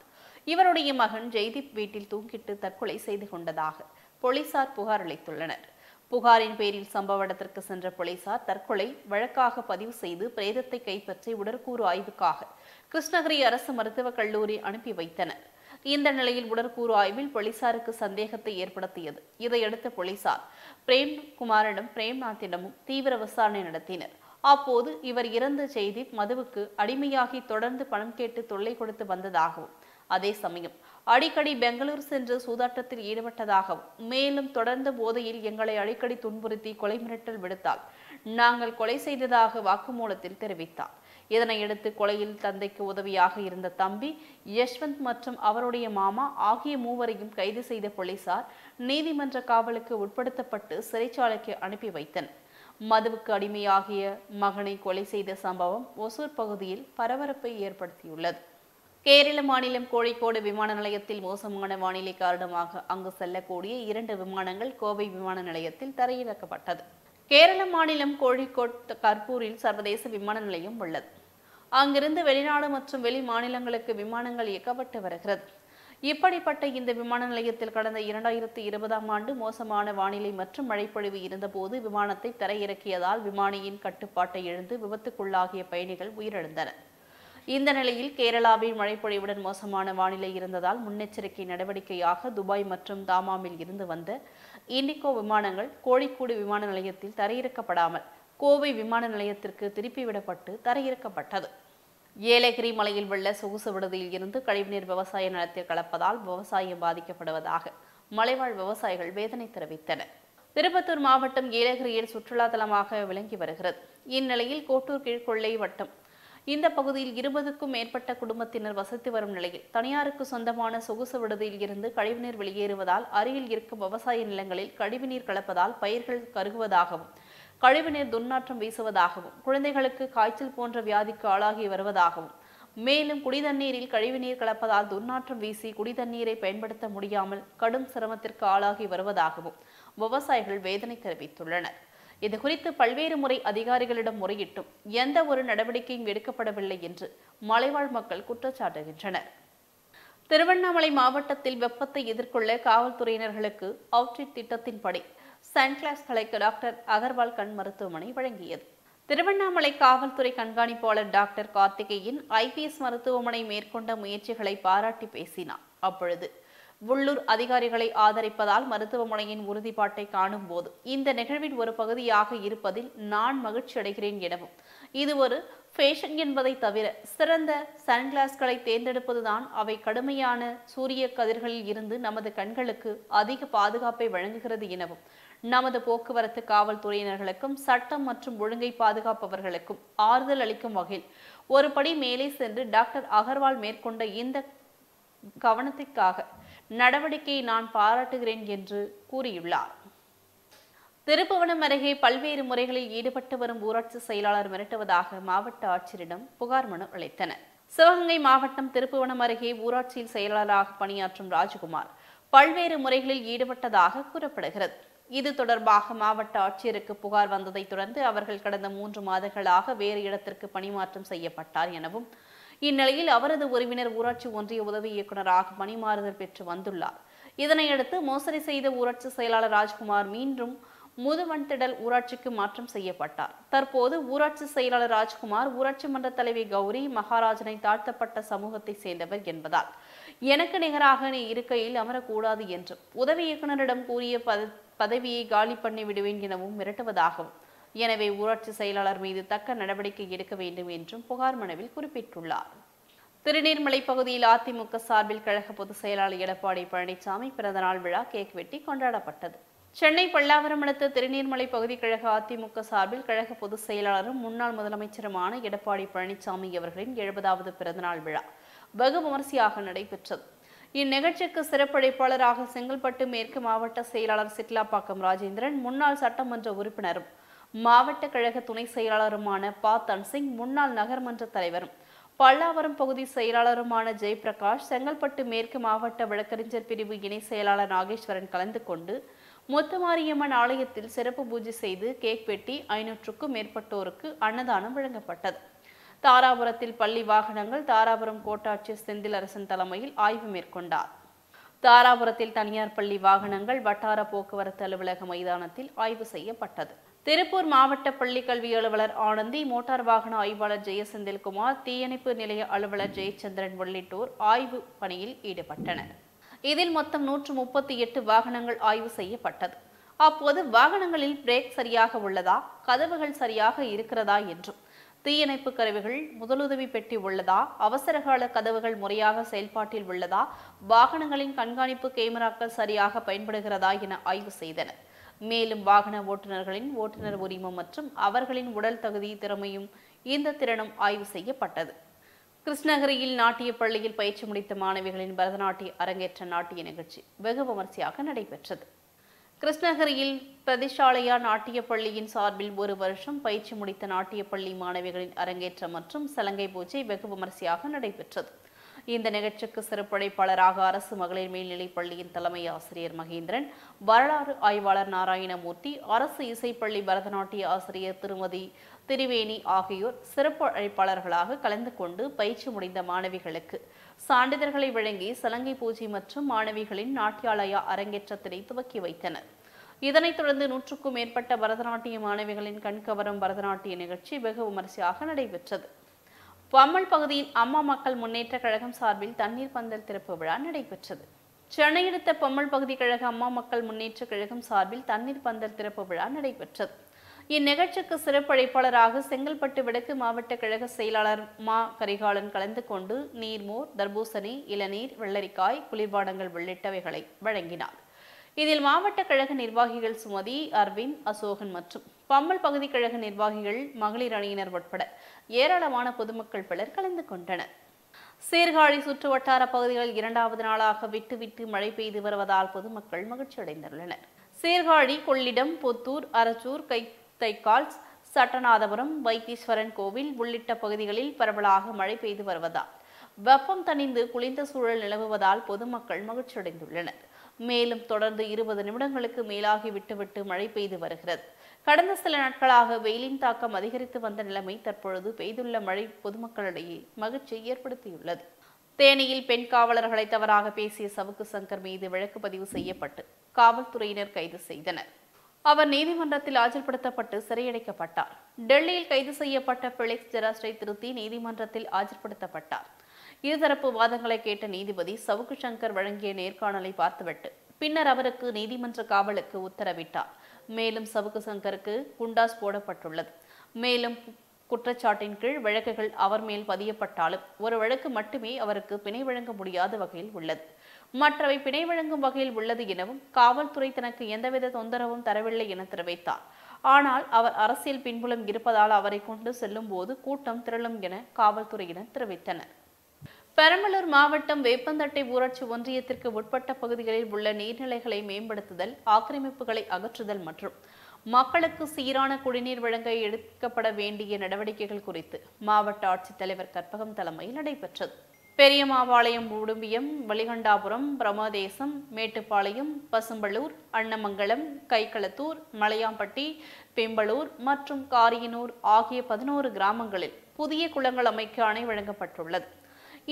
இவருடைய மகன் ஜெய்தீப் வீட்டில் தூங்கிட்டு தற்கொலை செய்து கொண்டதாக போலீசார் புகார் அளித்துள்ளனர். புகாரின் பேரில் சம்பவ இடத்திற்கு சென்ற போலீசார் தற்கொலை வழக்காக பதிவு செய்து பிரேதத்தை கைப்பற்றி உடற்கூறு ஆய்வுக்காக கிருஷ்ணகிரி அரசு மருத்துவக் கல்லூரி அனுப்பி வைத்தனர். இந்த நிலையில் உடற்கூறு ஆய்வில் போலீசாருக்கு சந்தேகத்தை ஏற்படுத்தியது. இதையடுத்து போலீசார் பிரேம்குமாரிடம் பிரேம்நாத்திடமும் தீவிர விசாரணை நடத்தினர். அப்போது இவர் இறந்த ஜெய்தீப் மதுவுக்கு அடிமையாகி தொடர்ந்து பணம் கேட்டு தொல்லை கொடுத்து வந்ததாகவும், அதே சமயம் அடிக்கடி பெங்களூர் சென்று சூதாட்டத்தில் ஈடுபட்டதாகவும், மேலும் தொடர்ந்த போதையில் எங்களை அடிக்கடி துன்புறுத்தி கொலை மிரட்டல் விடுத்தால் நாங்கள் கொலை செய்ததாக வாக்குமூலத்தில் தெரிவித்தார். இதனையடுத்து கொலையில் தந்தைக்கு உதவியாக இருந்த தம்பி யஷ்வந்த் மற்றும் அவருடைய மாமா ஆகிய மூவரையும் கைது செய்த போலீசார் நீதிமன்ற காவலுக்கு உட்படுத்தப்பட்டு சிறைச்சாலைக்கு அனுப்பி வைத்தனர். மதுவுக்கு அடிமையாகிய மகனை கொலை செய்த சம்பவம் ஒசூர் பகுதியில் பரபரப்பை ஏற்படுத்தியுள்ளது. கேரள மாநிலம் கோழிக்கோடு விமான நிலையத்தில் மோசமான வானிலை காரணமாக அங்கு செல்லக்கூடிய 2 விமானங்கள் கோவை விமான நிலையத்தில் தரையிறக்கப்பட்டது. கேரள மாநிலம் கோழிக்கோடு கர்ப்பூரில் சர்வதேச விமான நிலையம் உள்ளது. அங்கிருந்து வெளிநாடு மற்றும் வெளி மாநிலங்களுக்கு விமானங்கள் இயக்கப்பட்டு வருகிறது. இப்படிப்பட்ட இந்த விமான நிலையத்தில் கடந்த 2020ஆம் ஆண்டு மோசமான வானிலை மற்றும் மழைப்பொழிவு இருந்தபோது விமானத்தை தரையிறக்கியதால் விமானியின் கட்டுப்பாட்டை இழந்து விபத்துக்குள்ளாகிய பயணிகள் உயிரிழந்தனர். இந்த நிலையில் கேரளாவில் மழைப்பொழிவுடன் மோசமான வானிலை இருந்ததால் முன்னெச்சரிக்கை நடவடிக்கையாக துபாய் மற்றும் தாமாமில் இருந்து வந்த இண்டிகோ விமானங்கள் கோழிக்கோடு விமான நிலையத்தில் தரையிறக்கப்படாமல் கோவை விமான நிலையத்திற்கு திருப்பிவிடப்பட்டு தரையிறக்கப்பட்டது. ஏலகிரி மலையில் உள்ள சொகுசு விடுதியில் இருந்து கழிவுநீர் விவசாய நிலத்தில் கலப்பதால் விவசாயம் பாதிக்கப்படுவதாக மலைவாழ் விவசாயிகள் வேதனை தெரிவித்தனர். திருப்பத்தூர் மாவட்டம் ஏலகிரியில் சுற்றுலா தலமாக விளங்கி வருகிறது. இந்நிலையில் கோட்டூர் கீழ்கொள்ளை வட்டம் இந்த பகுதியில் 20க்கும் மேற்பட்ட குடும்பத்தினர் வசித்து வரும் நிலையில் தனியாருக்கு சொந்தமான சொகுசு விடுதியில் இருந்து கழிவுநீர் வெளியேறுவதால் அருகில் இருக்கும் விவசாய நிலங்களில் கழிவுநீர் கலப்பதால் பயிர்கள் கருகுவதாகவும் கழிவுநீர் துர்நாற்றம் வீசுவதாகவும் குழந்தைகளுக்கு காய்ச்சல் போன்ற வியாதிக்கு ஆளாகி வருவதாகவும் மேலும் குடிதண்ணீரில் கழிவுநீர் கலப்பதால் துர்நாற்றம் வீசி குடிதண்ணீரை பயன்படுத்த முடியாமல் கடும் சிரமத்திற்கு ஆளாகி வருவதாகவும் விவசாயிகள் வேதனை தெரிவித்துள்ளனர். இதுகுறித்து பல்வேறு முறை அதிகாரிகளிடம் முறையிட்டும் எந்த ஒரு நடவடிக்கையும் எடுக்கப்படவில்லை என்று மலைவாழ் மக்கள் குற்றச்சாட்டுகின்றனர். திருவண்ணாமலை மாவட்டத்தில் வெப்பத்தை எதிர்கொள்ள காவல்துறையினர்களுக்கு அவுட்ரீட் திட்டத்தின்படி சன்கிளாஸ்களை டாக்டர் அகர்வால் கண் மருத்துவமனை வழங்கியது. திருவண்ணாமலை காவல்துறை கண்காணிப்பாளர் டாக்டர் கார்த்திகேயன் IPS மருத்துவமனை மேற்கொண்ட முயற்சிகளை பாராட்டி பேசினார். அப்பொழுது உள்ளூர் அதிகாரிகளை ஆதரிப்பதால் மருத்துவமனையின் உறுதிப்பாட்டை காணும் போது இந்த நிகழ்வின் ஒரு பகுதியாக இருப்பதில் நான் மகிழ்ச்சி அடைகிறேன் எனவும் இது ஒரு ஃபேஷன் என்பதை தவிர சிறந்த சன்கிளாஸ்களை தேர்ந்தெடுப்பதுதான் அவை கடுமையான சூரிய கதிர்களில் இருந்து நமது கண்களுக்கு அதிக பாதுகாப்பை வழங்குகிறது எனவும் நமது போக்குவரத்து காவல்துறையினர்களுக்கும் சட்டம் மற்றும் ஒழுங்கை பாதுகாப்பவர்களுக்கும் ஆறுதல் அளிக்கும் வகையில் ஒரு படி மேலே சென்று டாக்டர் அகர்வால் மேற்கொண்ட இந்த கவனத்திற்காக நடவடிக்கையை நான் பாராட்டுகிறேன் என்று கூறியுள்ளார். திருப்புவனம் அருகே பல்வேறு முறைகளில் ஈடுபட்டு வரும் ஊராட்சி செயலாளர் மிரட்டுவதாக மாவட்ட ஆட்சியரிடம் புகார் மனு அளித்தனர். சிவகங்கை மாவட்டம் திருப்புவனம் அருகே ஊராட்சியில் செயலாளராக பணியாற்றும் ராஜகுமார் பல்வேறு முறைகளில் ஈடுபட்டதாக கூறப்படுகிறது. இது தொடர்பாக மாவட்ட ஆட்சியருக்கு புகார் வந்ததை தொடர்ந்து அவர்கள் கடந்த 3 மாதங்களாக வேறு இடத்திற்கு பணிமாற்றம் செய்யப்பட்டார் எனவும் இந்நிலையில் அவரது உறவினர் ஊராட்சி ஒன்றிய உதவி இயக்குநராக பணிமாறுதல் பெற்று வந்துள்ளார். இதனையடுத்து மோசடி செய்த ஊராட்சி செயலாளர் ராஜ்குமார் மீண்டும் முதுவன்திடல் ஊராட்சிக்கு மாற்றம் செய்யப்பட்டார். தற்போது ஊராட்சி செயலாளர் ராஜ்குமார் ஊராட்சி மன்ற தலைவி கௌரி மகாராஜனை தாழ்த்தப்பட்ட சமூகத்தை சேர்ந்தவர் என்பதால் எனக்கு நிகராக நீ இருக்கையில் அமரக்கூடாது என்றும் உதவி இயக்குநரிடம் கூறிய பதவியை காலி பண்ணி விடுவேன் எனவும் மிரட்டுவதாகவும் எனவே ஊராட்சி செயலாளர் மீது தக்க நடவடிக்கை எடுக்க வேண்டும் என்றும் புகார் மனுவில் குறிப்பிட்டுள்ளார். திருநீர்மலை பகுதியில் அதிமுக சார்பில் கழக பொதுச் செயலாளர் எடப்பாடி பழனிசாமி பிறந்தநாள் விழா கேக் வெட்டி கொண்டாடப்பட்டது. சென்னை பல்லாவரம் அடுத்த திருநீர்மலை பகுதி கழக அதிமுக சார்பில் கழக பொதுச் செயலாளரும் முன்னாள் முதலமைச்சருமான எடப்பாடி பழனிசாமி அவர்களின் 70வது பிறந்தநாள் விழா வெகு விமரிசையாக நடைபெற்றது. இந்நிகழ்ச்சிக்கு சிறப்பழைப்பாளராக செங்கல்பட்டு மேற்கு மாவட்ட செயலாளர் சிட்லாப்பாக்கம் ராஜேந்திரன், முன்னாள் சட்டமன்ற உறுப்பினரும் மாவட்ட கழக துணை செயலாளருமான தன்சிங், முன்னாள் நகர்மன்ற தலைவரும் பல்லாவரம் பகுதி செயலாளருமான ஜெயபிரகாஷ், செங்கல்பட்டு மேற்கு மாவட்ட வழக்கறிஞர் பிரிவு இணை செயலாளர் நாகேஸ்வரன் கலந்து கொண்டு முத்துமாரியம்மன் ஆலயத்தில் சிறப்பு பூஜை செய்து கேக் வெட்டி 500க்கும் மேற்பட்டோருக்கு அன்னதானம் வழங்கப்பட்டது. தாராபுரத்தில் பள்ளி வாகனங்கள் தாராபுரம் கோட்டாட்சியர் செந்தில் அரசன் தலைமையில் ஆய்வு மேற்கொண்டார். தாராபுரத்தில் தனியார் பள்ளி வாகனங்கள் வட்டார போக்குவரத்து அலுவலக மைதானத்தில் ஆய்வு செய்யப்பட்டது. திருப்பூர் மாவட்ட பள்ளி கல்வி அலுவலர் ஆனந்தி, மோட்டார் வாகன ஆய்வாளர் ஜெயசெந்தில்குமார், தீயணைப்பு நிலைய அலுவலர் ஜெயச்சந்திரன் உள்ளிட்டோர் ஆய்வு பணியில் ஈடுபட்டனர். இதில் மொத்தம் 138 வாகனங்கள் ஆய்வு செய்யப்பட்டது. அப்போது வாகனங்களில் பிரேக் சரியாக உள்ளதா, கதவுகள் சரியாக இருக்கிறதா என்றும், தீயணைப்பு கருவிகள், முதலுதவி பெட்டி உள்ளதா, அவசரகால கதவுகள் முறையாக செயல்பாட்டில் உள்ளதா, வாகனங்களின் கண்காணிப்பு கேமராக்கள் சரியாக பயன்படுகிறதா என ஆய்வு செய்தனர். மேலும் வாகன ஓட்டுநர்களின் ஓட்டுநர் உரிமம் மற்றும் அவர்களின் உடல் தகுதி, திறமையும் இந்த திறனும் ஆய்வு செய்யப்பட்டது. கிருஷ்ணகிரியில் நாட்டிய பள்ளியில் பயிற்சி முடித்த மாணவிகளின் பரதநாட்டிய அரங்கேற்ற நாட்டிய நிகழ்ச்சி வெகு விமரிசையாக நடைபெற்றது. கிருஷ்ணகிரியில் பிரதிஷாலயா நாட்டிய பள்ளியின் சார்பில் 1 வருஷம் பயிற்சி முடித்த நாட்டிய பள்ளி மாணவிகளின் அரங்கேற்றம் மற்றும் சலங்கை பூஜை வெகு விமரிசையாக நடைபெற்றது. இந்த நிகழ்ச்சிக்கு சிறப்புழைப்பாளராக அரசு மகளிர் மேல்நிலைப் பள்ளியின் தலைமை ஆசிரியர் மகேந்திரன், வரலாறு ஆய்வாளர் நாராயணமூர்த்தி, அரசு இசைப்பள்ளி பரதநாட்டிய ஆசிரியர் திருமதி திரிவேணி ஆகியோர் சிறப்பு அழைப்பாளர்களாக கலந்து கொண்டு பயிற்சி முடிந்த மாணவிகளுக்கு சான்றிதழ்களை வழங்கி சலங்கை பூஜை மற்றும் மாணவிகளின் நாட்டியாலயா அரங்கேற்றத்தினை துவக்கி வைத்தனர். இதனைத் தொடர்ந்து 100க்கும் மேற்பட்ட பரதநாட்டிய மாணவிகளின் கண்கவரும் பரதநாட்டிய நிகழ்ச்சி வெகு விமரிசையாக நடைபெற்றது. பம்மல் பகுதியில் அம்மா மக்கள் முன்னேற்ற கழகம் சார்பில் தண்ணீர் பந்தல் திறப்பு விழா நடைபெற்றது. சென்னை அடுத்த பம்மல் பகுதி கழக அம்மா மக்கள் முன்னேற்ற கழகம் சார்பில் தண்ணீர் பந்தல் திறப்பு விழா நடைபெற்றது. இந்நிகழ்ச்சிக்கு சிறப்பு அழைப்பாளராக செங்கல்பட்டு வடக்கு மாவட்ட கழக செயலாளர் மா கரிகாலன் கலந்து கொண்டு நீர்மோர், தர்பூசணி, இளநீர், வெள்ளரிக்காய், குளிர்பானங்கள் உள்ளிட்டவைகளை வழங்கினார். இதில் மாவட்ட கழக நிர்வாகிகள் சுமதி, அரவிந்த், அசோகன் மற்றும் பம்மல் பகுதி கழக நிர்வாகிகள், மகளிர் அணியினர் உட்பட ஏராளமான பொதுமக்கள் பலர் கலந்து கொண்டனர். சீர்காழி சுற்று வட்டார பகுதிகளில் 2வது நாளாக விட்டு விட்டு மழை பெய்து வருவதால் பொதுமக்கள் மகிழ்ச்சி அடைந்துள்ளனர். சீர்காழி, கொள்ளிடம், புத்தூர், அரச்சூர், தைக்கால், சட்டநாதபுரம், வைத்தீஸ்வரன் கோவில் உள்ளிட்ட பகுதிகளில் பரவலாக மழை பெய்து வருவதால் வெப்பம் தணிந்து குளிர்ந்த சூழல் நிலவுவதால் பொதுமக்கள் மகிழ்ச்சி அடைந்துள்ளனர். மேலும் தொடர்ந்து 20 நிமிடங்களுக்கு மேலாகி விட்டுவிட்டு மழை பெய்து வருகிறது. கடந்த சில நாட்களாக வெயிலின் தாக்கம் அதிகரித்து வந்த நிலைமை தற்பொழுது பெய்துள்ள மழை பொதுமக்களிடையே மகிழ்ச்சியை ஏற்படுத்தியுள்ளது. தேனியில் பெண் காவலர்களை தவறாக பேசிய சவுக்கு சங்கர் மீது வழக்கு பதிவு செய்யப்பட்டு காவல்துறையினர் கைது செய்தனர். அவர் நீதிமன்றத்தில் ஆஜர்படுத்தப்பட்டு சிறையடைக்கப்பட்டார். டெல்லியில் கைது செய்யப்பட்ட பிலிக்ஸ் ஜெராஸ்டை திருத்தி நீதிமன்றத்தில் ஆஜர்படுத்தப்பட்டார். இருதரப்பு வாதங்களை கேட்ட நீதிபதி சவுக்கு சங்கர் வழங்கிய நேர்காணலை பார்த்துவிட்டு பின்னர் அவருக்கு நீதிமன்ற காவலுக்கு உத்தரவிட்டார். மேலும் சவுக்கு சங்கருக்கு குண்டாஸ் போடப்பட்டுள்ளது. மேலும் குற்றச்சாட்டின் கீழ் வழக்குகள் அவர் மேல் பதியப்பட்டாலும் ஒரு வழக்கு மட்டுமே அவருக்கு பிணை வழங்க முடியாத வகையில் உள்ளது. மற்றவை பிணை வழங்கும் வகையில் உள்ளது எனவும் காவல்துறை தனக்கு எந்தவித தொந்தரவும் தரவில்லை என தெரிவித்தார். ஆனால் அவர் அரசியல் பின்புலம் இருப்பதால் அவரை கொண்டு செல்லும் போது கூட்டம் திரளும் என காவல்துறையினர் தெரிவித்தனர். பெரம்பலூர் மாவட்டம் வேப்பந்தட்டை ஊராட்சி ஒன்றியத்திற்கு உட்பட்ட பகுதிகளில் உள்ள நீர்நிலைகளை மேம்படுத்துதல், ஆக்கிரமிப்புகளை அகற்றுதல் மற்றும் மக்களுக்கு சீரான குடிநீர் வழங்க எடுக்கப்பட வேண்டிய நடவடிக்கைகள் குறித்து மாவட்ட ஆட்சித்தலைவர் கற்பகம் தலைமையில் நடைபெற்றது. பெரியமாபாளையம், உடும்பியம், வலிகண்டாபுரம், பிரமதேசம், மேட்டுப்பாளையம், பசும்பலூர், அன்னமங்கலம், கைகளத்தூர், மலையாம்பட்டி, பெம்பலூர் மற்றும் காரியனூர் ஆகிய 11 கிராமங்களில் புதிய குளங்கள் அமைக்க அணை வழங்கப்பட்டுள்ளது.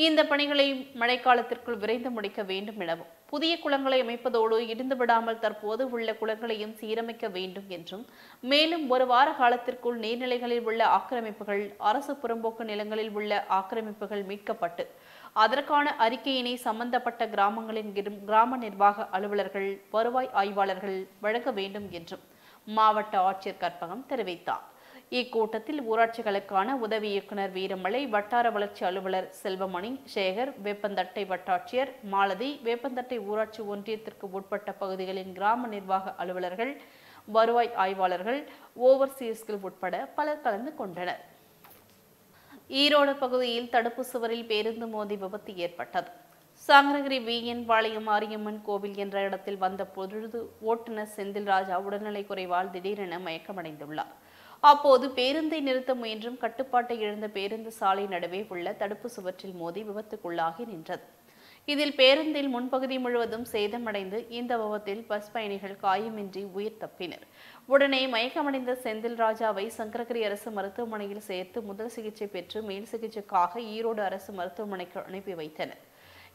இந்த பணிகளை மழைக்காலத்திற்குள் விரைந்து முடிக்க வேண்டும் எனவும் புதிய குளங்களை அமைப்பதோடு இடிந்து விடாமல் தற்போது உள்ள குளங்களையும் சீரமைக்க வேண்டும் என்றும் மேலும் 1 வார காலத்திற்குள் நீர்நிலைகளில் உள்ள ஆக்கிரமிப்புகள், அரசு புறம்போக்கு நிலங்களில் உள்ள ஆக்கிரமிப்புகள் மீட்கப்பட்டு அதற்கான அறிக்கையினை சம்பந்தப்பட்ட கிராமங்களின் கிராம நிர்வாக அலுவலர்கள், வருவாய் ஆய்வாளர்கள் வழங்க வேண்டும் என்றும் மாவட்ட ஆட்சியர் கற்பகம் தெரிவித்தார். இக்கூட்டத்தில் ஊராட்சிகளுக்கான உதவி இயக்குநர் வீரமலை, வட்டார வளர்ச்சி அலுவலர் செல்வமணி, சேகர், வேப்பந்தட்டை வட்டாட்சியர் மாலதி, வேப்பந்தட்டை ஊராட்சி ஒன்றியத்திற்கு உட்பட்ட பகுதிகளின் கிராம நிர்வாக அலுவலர்கள், வருவாய் ஆய்வாளர்கள், ஓவர்சீயர்கள் உட்பட பலர் கலந்து கொண்டனர். ஈரோடு பகுதியில் தடுப்பு சுவரில் பேருந்து மோதி விபத்து ஏற்பட்டது. சங்கரகிரி VN பாளையம் மாரியம்மன் கோவில் என்ற இடத்தில் வந்த பொழுது ஓட்டுநர் செந்தில் ராஜா உடல்நலை குறைவால் திடீரென மயக்கமடைந்துள்ளார். அப்போது பேருந்தை நிறுத்த முயன்றும் கட்டுப்பாட்டை இழந்த பேருந்து சாலை நடுவே உள்ள தடுப்பு சுவற்றில் மோதி விபத்துக்குள்ளாகி நின்றது. இதில் பேருந்தில் முன்பகுதி முழுவதும் சேதமடைந்து இந்த விபத்தில் பஸ் பயணிகள் காயமின்றி உயிர் தப்பினர். உடனே மயக்கமடைந்த செந்தில் ராஜாவை சங்கரகிரி அரசு மருத்துவமனையில் சேர்த்து முதல் சிகிச்சை பெற்று மேல் சிகிச்சைக்காக ஈரோடு அரசு மருத்துவமனைக்கு அனுப்பி வைத்தனர்.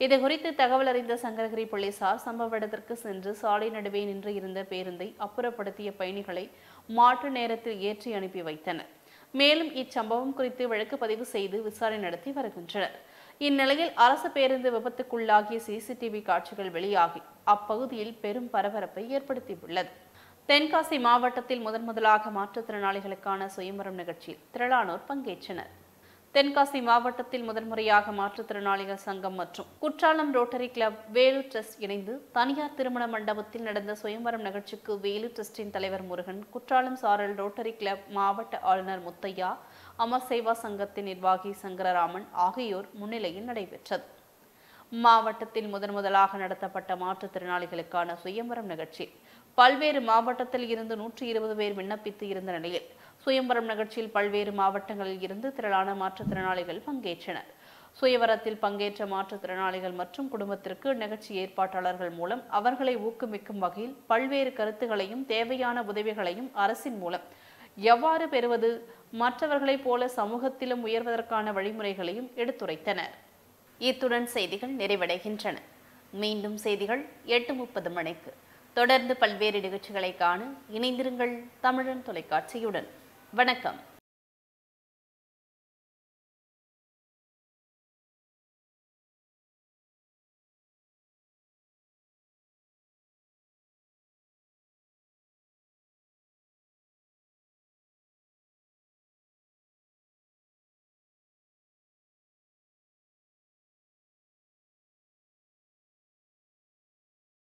இதுகுறித்து தகவல் அறிந்த சங்கரகிரி போலீசார் சம்பவ இடத்திற்கு சென்று சாலை நடுவே நின்று இருந்த பேருந்தை அப்புறப்படுத்திய பயணிகளை மாற்று நேரத்தில் ஏற்றி அனுப்பி வைத்தனர். மேலும் இச்சம்பவம் குறித்து வழக்கு பதிவு செய்து விசாரணை நடத்தி வருகின்றனர். இந்நிலையில் அரசு பேருந்து விபத்துக்குள்ளாகிய CCTV காட்சிகள் வெளியாகி அப்பகுதியில் பெரும் பரபரப்பை ஏற்படுத்தியுள்ளது. தென்காசி மாவட்டத்தில் முதலாக மாற்றுத்திறனாளிகளுக்கான சுயம்பரம் நிகழ்ச்சியில் திரளானோர் பங்கேற்றனர். தென்காசி மாவட்டத்தில் முதன்முறையாக மாற்றுத்திறனாளிகள் சங்கம் மற்றும் Kutralam rotary club, Vellore trust இணைந்து தனியார் திருமண மண்டபத்தில் நடந்த சுயம்பரம் நிகழ்ச்சிக்கு வேலூர் ட்ரஸ்டின் தலைவர் முருகன், குற்றாலம் சாரல் ரோட்டரி கிளப் மாவட்ட ஆளுநர் முத்தையா, அமர் சேவா சங்கத்தின் நிர்வாகி சங்கரராமன் ஆகியோர் முன்னிலையில் நடைபெற்றது. மாவட்டத்தில் முதலாக நடத்தப்பட்ட மாற்றுத்திறனாளிகளுக்கான சுயம்பரம் நிகழ்ச்சி பல்வேறு மாவட்டத்தில் இருந்து 120 பேர் விண்ணப்பித்து இருந்த நிலையில் சுயம்பரம் நிகழ்ச்சியில் பல்வேறு மாவட்டங்களில் இருந்து திரளான மாற்றுத்திறனாளிகள் பங்கேற்றனர். சுயவரத்தில் பங்கேற்ற மாற்றுத்திறனாளிகள் மற்றும் குடும்பத்திற்கு நிகழ்ச்சி ஏற்பாட்டாளர்கள் மூலம் அவர்களை ஊக்குவிக்கும் வகையில் பல்வேறு கருத்துகளையும் தேவையான உதவிகளையும் அரசின் மூலம் எவ்வாறு பெறுவது, மற்றவர்களைப் போல சமூகத்திலும் உயர்வதற்கான வழிமுறைகளையும் எடுத்துரைத்தனர். இத்துடன் செய்திகள் நிறைவடைகின்றன. மீண்டும் செய்திகள் 8:30 மணிக்கு. தொடர்ந்து பல்வேறு நிகழ்ச்சிகளை காண இணைந்திருங்கள் தமிழன் தொலைக்காட்சியுடன். வணக்கம்.